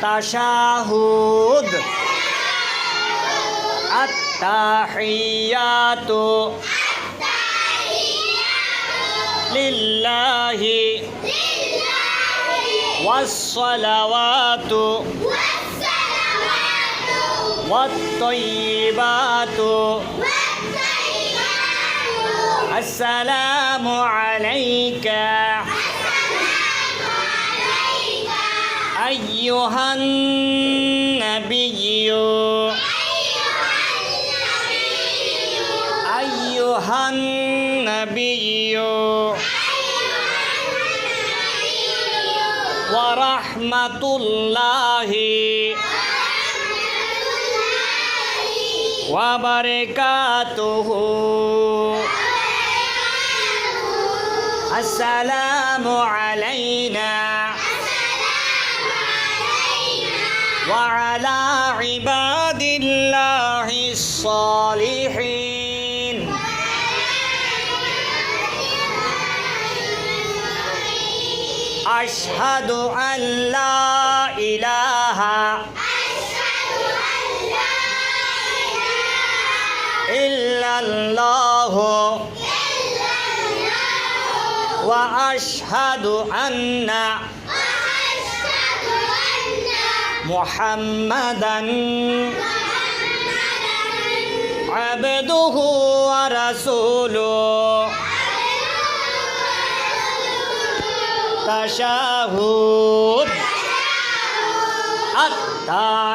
তাশাহুদ আত্তাহিয়াতু লিল্লাহি ওয়াস-সালাওয়াতু ওয়াত-তাইয়্যিবাতু আসসালামু আলাইকা আইয়ুহান নাবিয়্যু আইয়ুহান নাবিয়্যু ওয়া রাহমাতুল্লাহি ওয়া বারাকাতুহু আসসালামু আলাইনা ওয়া আলা ইবাদিল্লাহিস সালিহিন আশহাদু আন লা ইলাহা ইল্লাল্লাহু ওয়া আশহাদু আন্না মুহাম্মাদান আবদুহু ওয়া রাসূলুহু তাশাহুদ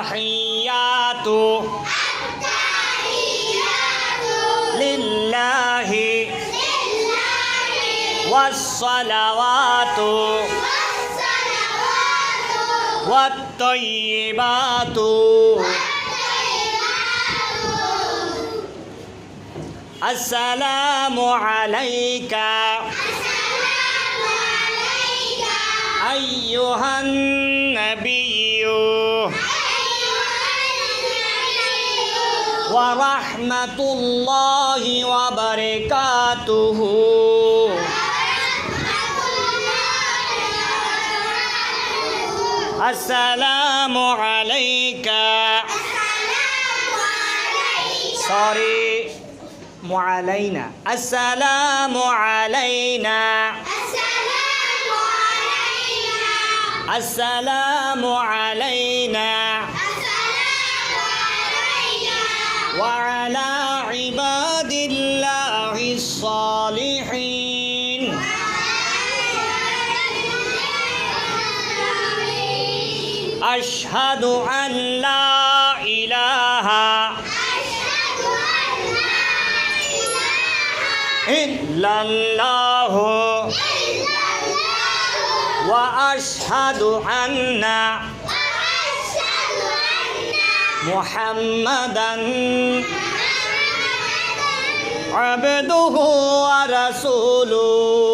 আত্তাহিয়াতু লিল্লাহি ওয়াস-সালাওয়াতু ওয়াত-তাইয়্যিবাতু আসসালামু আলাইকা আইয়ুহান নাবিয়্যু ওয়া রাহমাতুল্লাহি ওয়া বারাকাতুহু আসসালামু আলাইকা সরি মুআলাইনা আসসালামু আলাইনা আসসালামু আলাইনা ওয়া আলা ইবাদিল্লাহিস সালিহিন আশহাদু আন লা ইলাহা ইল্লাল্লাহু ওয়া আশহাদু আন্না মুহাম্মাদান আবদুহু ওয়া রাসূলুহু